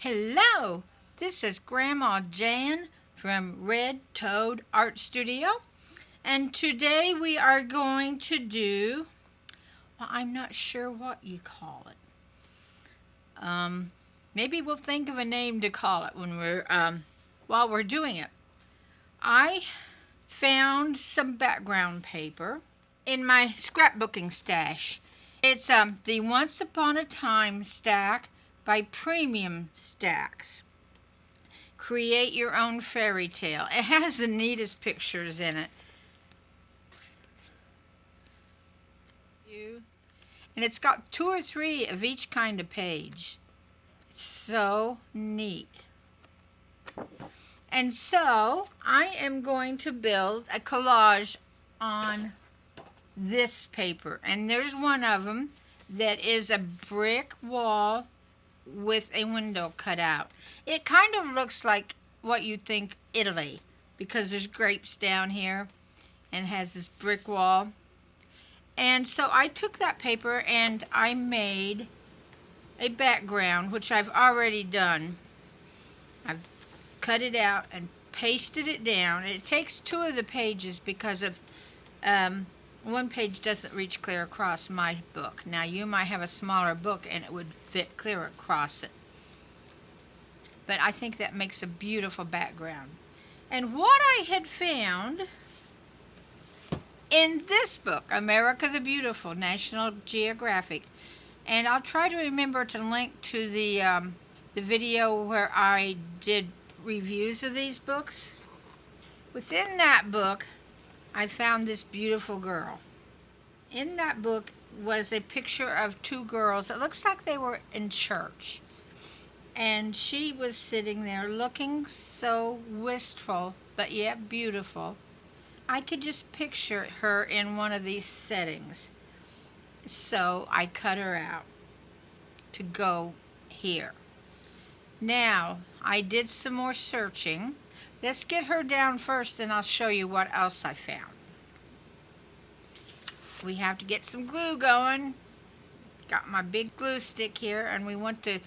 Hello, this is Grandma Jan from Red Toad Art Studio, and today we are going to do, well, I'm not sure what you call it. Maybe we'll think of a name to call it while we're doing it. I found some background paper in my scrapbooking stash. It's the Once Upon a Time stack by Premium Stacks. Create your own fairy tale. It has the neatest pictures in it. And it's got 2 or 3 of each kind of page. It's so neat. And so I am going to build a collage on this paper. And there's one of them that is a brick wall with a window cut out. It kind of looks like what you'd think Italy, because there's grapes down here and has this brick wall. And so I took that paper and I made a background, which I've already done. I've cut it out and pasted it down. It takes 2 of the pages because of one page doesn't reach clear across my book. Now you might have a smaller book and it would fit clear across it. But I think that makes a beautiful background. And what I had found in this book, America the Beautiful, National Geographic, and I'll try to remember to link to the video where I did reviews of these books. Within that book, I found this beautiful girl. In that book was a picture of 2 girls. It looks like they were in church. And she was sitting there looking so wistful, but yet beautiful. I could just picture her in one of these settings. So I cut her out to go here. Now, I did some more searching. Let's get her down first, and I'll show you what else I found. We have to get some glue going. Got my big glue stick here, and we want to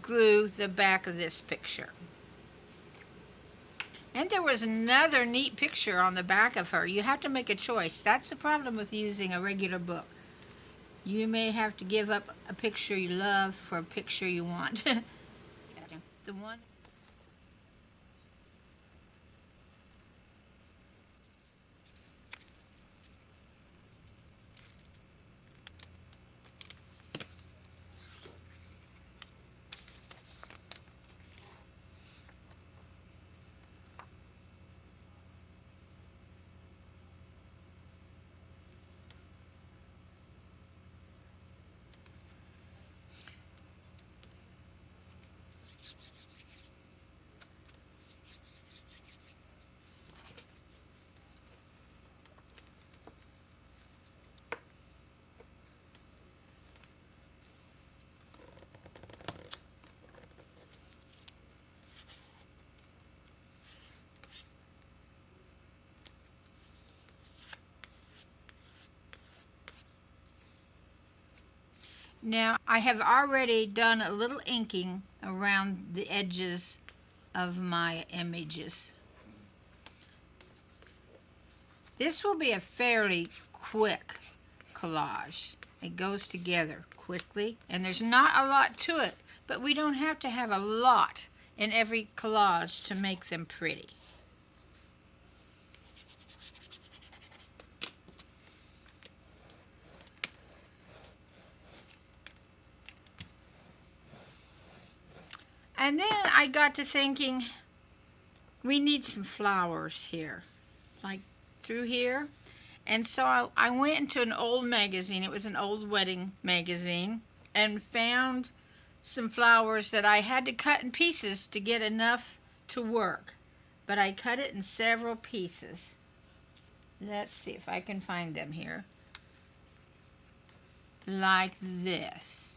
glue the back of this picture. And there was another neat picture on the back of her. You have to make a choice. That's the problem with using a regular book. You may have to give up a picture you love for a picture you want. The one Now, I have already done a little inking around the edges of my images. This will be a fairly quick collage. It goes together quickly, and there's not a lot to it, but we don't have to have a lot in every collage to make them pretty. And then I got to thinking, we need some flowers here, like through here. And so I went into an old magazine, it was an old wedding magazine, and found some flowers that I had to cut in pieces to get enough to work. But I cut it in several pieces. Let's see if I can find them here. Like this.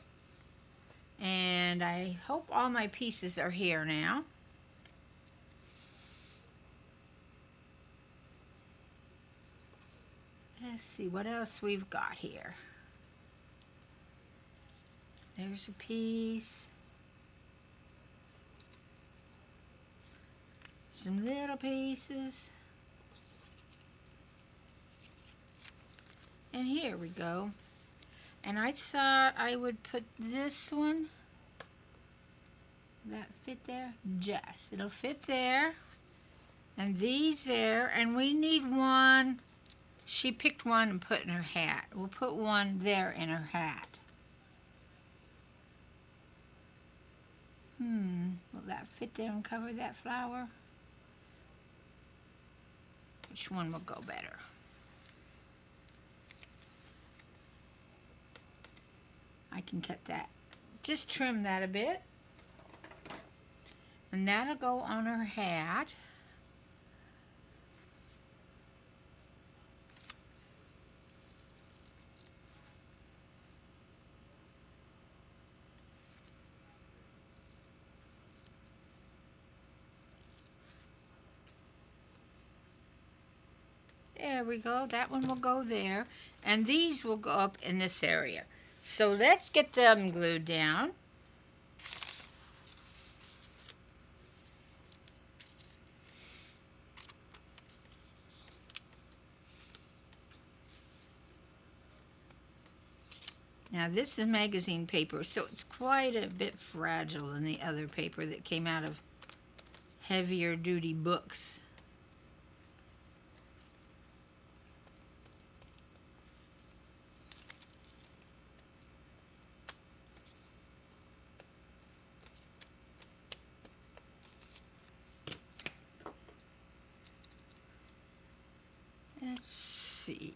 And I hope all my pieces are here now. Let's see what else we've got here. There's a piece. some little pieces. And here we go. And I thought I would put this one, that fit there? Yes, it'll fit there. And these there, and we need one. She picked one and put in her hat. We'll put one there in her hat. Will that fit there and cover that flower? Which one will go better? I can cut that. Just trim that a bit. And that'll go on her hat. There we go. That one will go there. And these will go up in this area. So let's get them glued down. Now this is magazine paper, so it's quite a bit fragile than the other paper that came out of heavier duty books. Let's see.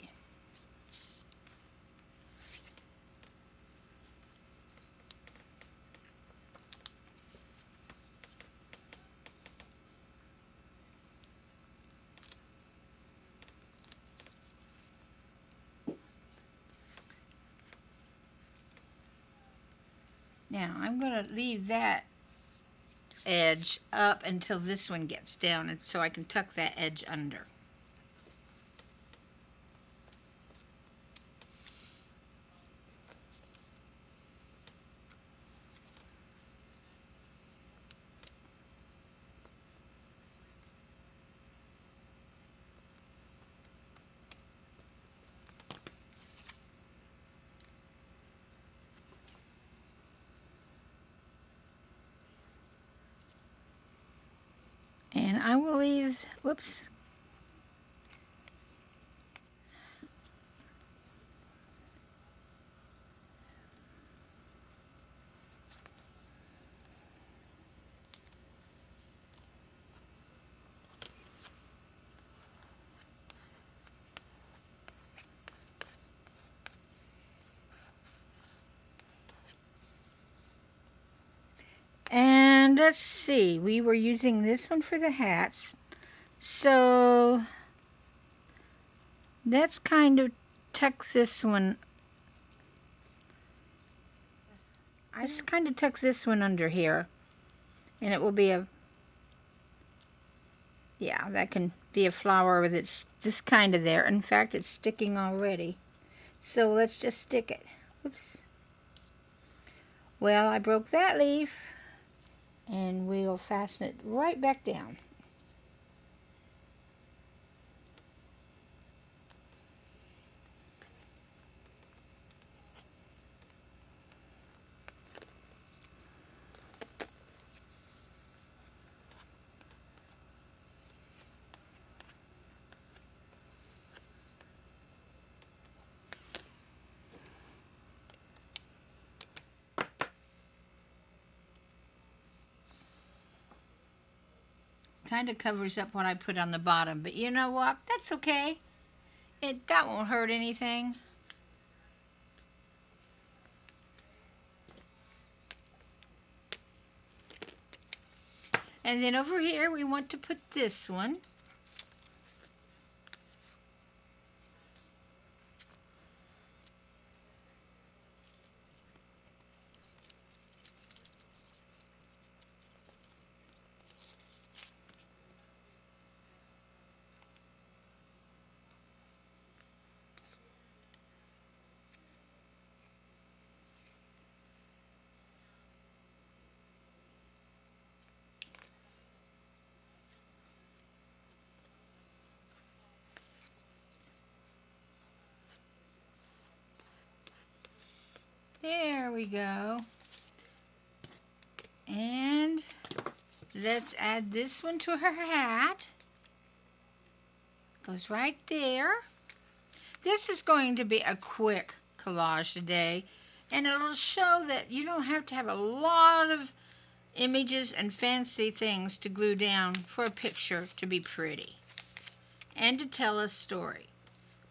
Now I'm going to leave that edge up until this one gets down, and so I can tuck that edge under. And I will leave, whoops. And let's see, we were using this one for the hats. So let's kind of tuck this one. I just kind of tuck this one under here. And it will be a, yeah, that can be a flower that's just kind of there. In fact, it's sticking already. So let's just stick it. Oops. Well, I broke that leaf. And we'll fasten it right back down. Kind of covers up what I put on the bottom, but you know what? That's okay. That won't hurt anything. And then over here we want to put this one. There we go. And let's add this one to her hat. Goes right there. This is going to be a quick collage today, and it'll show that you don't have to have a lot of images and fancy things to glue down for a picture to be pretty and to tell a story.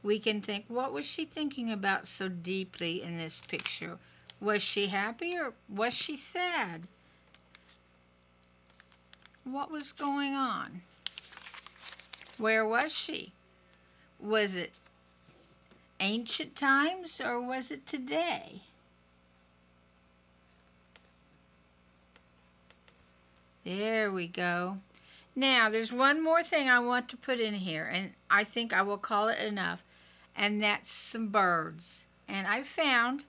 We can think, what was she thinking about so deeply in this picture? Was she happy or was she sad? What was going on? Where was she? Was it ancient times or was it today? There we go. Now, there's one more thing I want to put in here, and I think I will call it enough, and that's some birds. And I found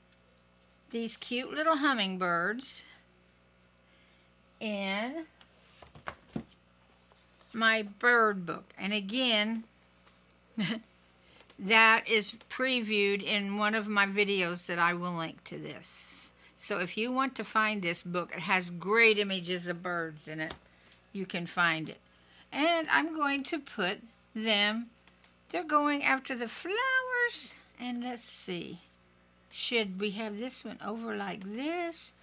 these cute little hummingbirds in my bird book. And again, that is previewed in one of my videos that I will link to this. So if you want to find this book, it has great images of birds in it. You can find it. And I'm going to put them, they're going after the flowers. And let's see, should we have this one over like this?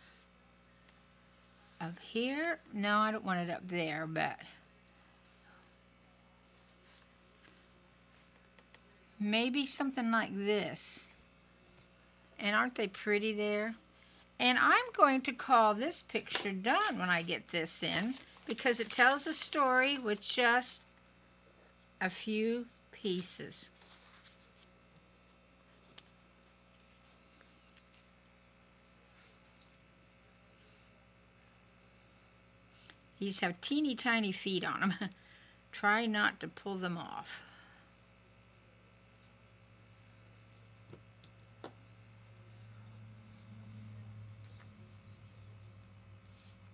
Up here? No, I don't want it up there, but maybe something like this. And aren't they pretty there? And I'm going to call this picture done when I get this in, because it tells a story with just a few pieces. These have teeny tiny feet on them. Try not to pull them off.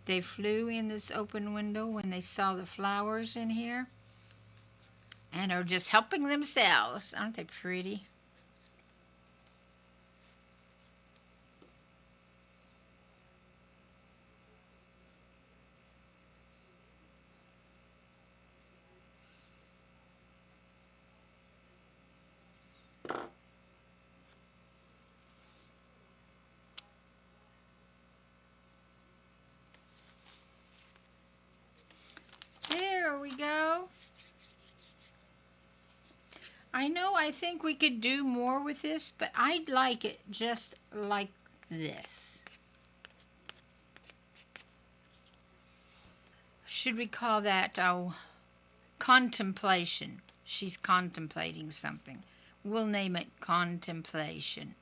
They flew in this open window when they saw the flowers in here and are just helping themselves. Aren't they pretty? There we go. I think we could do more with this, but I'd like it just like this. Should we call that contemplation? She's contemplating something. We'll name it Contemplation.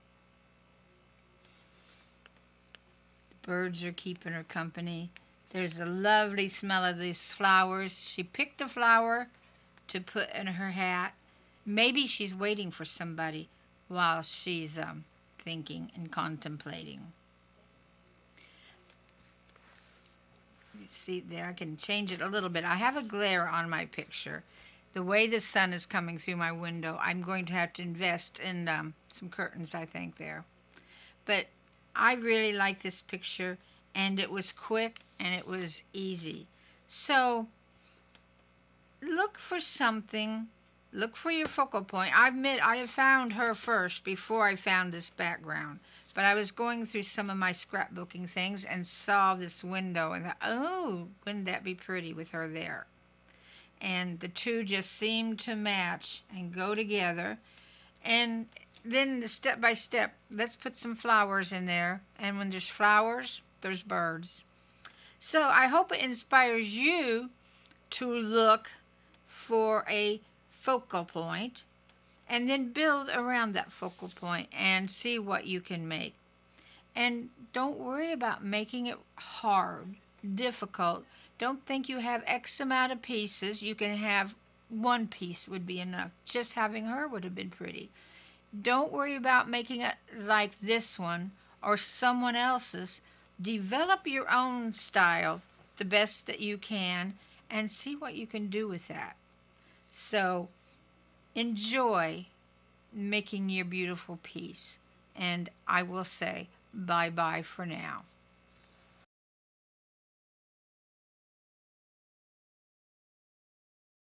The birds are keeping her company. There's a lovely smell of these flowers. She picked a flower to put in her hat. Maybe she's waiting for somebody while she's thinking and contemplating. You see there, I can change it a little bit. I have a glare on my picture. The way the sun is coming through my window, I'm going to have to invest in some curtains, I think, there. But I really like this picture, and it was quick and it was easy. So look for something. Look for your focal point. I admit I have found her first before I found this background. But I was going through some of my scrapbooking things and saw this window and thought, oh, wouldn't that be pretty with her there? And the two just seemed to match and go together. And then the step by step, let's put some flowers in there. And when there's flowers, there's birds. So I hope it inspires you to look for a focal point and then build around that focal point and see what you can make. And don't worry about making it hard, difficult. Don't think you have X amount of pieces. You can have one piece would be enough. Just having her would have been pretty. Don't worry about making it like this one or someone else's. Develop your own style the best that you can and see what you can do with that. So enjoy making your beautiful piece. And I will say, bye-bye for now.